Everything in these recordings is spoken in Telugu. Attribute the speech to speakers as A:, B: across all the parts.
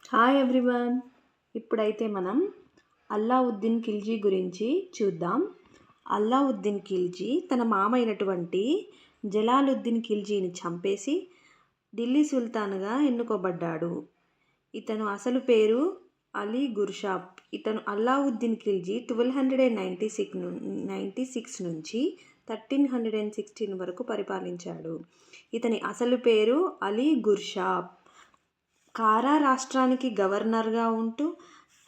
A: Hi everyone. ఇప్పుడైతే మనం అల్లావుద్దీన్ ఖిల్జీ గురించి చూద్దాం. అల్లావుద్దీన్ ఖిల్జీ తన మామ అయినటువంటి జలాలుద్దీన్ ఖిల్జీని చంపేసి ఢిల్లీ సుల్తాన్గా ఎన్నుకోబడ్డాడు. ఇతను అసలు పేరు అలీ గుర్షాప్. ఇతను అల్లావుద్దీన్ ఖిల్జీ 1296 నుంచి 1316 వరకు పరిపాలించాడు. ఇతని అసలు పేరు అలీ గుర్షాప్. కారా రాష్ట్రానికి గవర్నర్గా ఉంటూ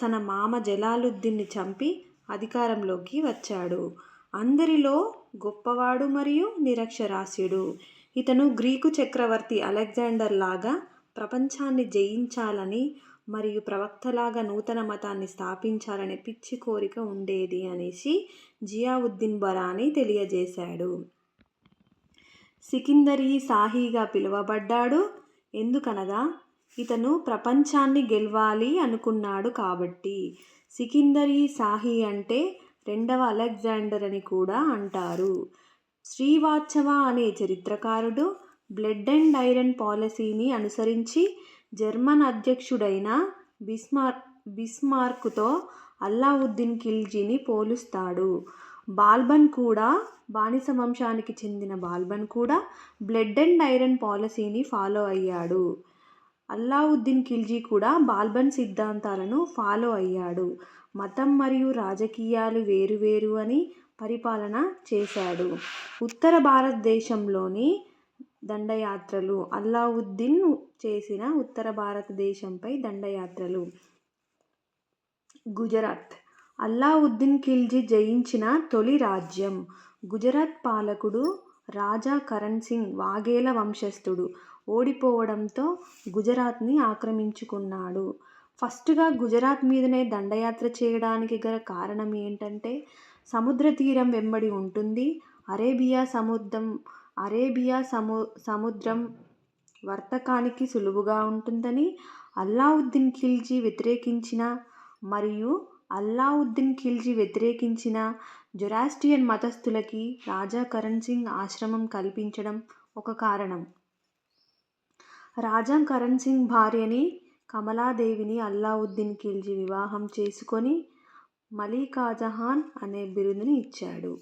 A: తన మామ జలాలుద్దీన్ని చంపి అధికారంలోకి వచ్చాడు. అందరిలో గొప్పవాడు మరియు నిరక్షరాస్యుడు. ఇతను గ్రీకు చక్రవర్తి అలెగ్జాండర్ లాగా ప్రపంచాన్ని జయించాలని మరియు ప్రవక్తలాగా నూతన మతాన్ని స్థాపించాలనే పిచ్చి కోరిక ఉండేది అనేసి జియావుద్దీన్ బరానీ తెలియజేశాడు. సికిందరీ సాహీగా పిలువబడ్డాడు. ఎందుకనగా ఇతను ప్రపంచాన్ని గెలవాలి అనుకున్నాడు కాబట్టి. సికిందరీ సాహీ అంటే రెండవ అలెగ్జాండర్ అని కూడా అంటారు. శ్రీవాత్సవ అనే చరిత్రకారుడు బ్లడ్ అండ్ ఐరన్ పాలసీని అనుసరించి జర్మన్ అధ్యక్షుడైన బిస్మార్క్తో అల్లావుద్దీన్ ఖిల్జీని పోలుస్తాడు. బానిస వంశానికి చెందిన బాల్బన్ కూడా బ్లడ్ అండ్ ఐరన్ పాలసీని ఫాలో అయ్యాడు. అల్లావుద్దీన్ ఖిల్జీ కూడా బాల్బన్ సిద్ధాంతాలను ఫాలో అయ్యాడు. మతం మరియు రాజకీయాలు వేరువేరు అని పరిపాలన చేశాడు. ఉత్తర భారతదేశంలోని దండయాత్రలు. అల్లావుద్దీన్ చేసిన ఉత్తర భారతదేశంపై దండయాత్రలు. గుజరాత్. అల్లావుద్దీన్ ఖిల్జీ జయించిన తొలి రాజ్యం. గుజరాత్ పాలకుడు రాజా కరణ్ సింగ్ వాఘేలా వంశస్థుడు. ఓడిపోవడంతో గుజరాత్ని ఆక్రమించుకున్నాడు. ఫస్ట్గా గుజరాత్ మీదనే దండయాత్ర చేయడానికి గల కారణం ఏంటంటే సముద్ర తీరం వెంబడి ఉంటుంది. అరేబియా సముద్రం వర్తకానికి సులువుగా ఉంటుందని అల్లావుద్దీన్ ఖిల్జీ వ్యతిరేకించిన మరియు అల్లావుద్దీన్ ఖిల్జీ వ్యతిరేకించిన జొరాస్ట్రియన్ మతస్థులకి రాజా కరణ్ సింగ్ ఆశ్రమం కల్పించడం ఒక కారణం. రాజా కరణ్ సింగ్ భార్యని కమలాదేవిని అల్లావుద్దీన్ ఖిల్జీ వివాహం చేసుకొని మలికాజహాన్ అనే బిరుదుని ఇచ్చాడు.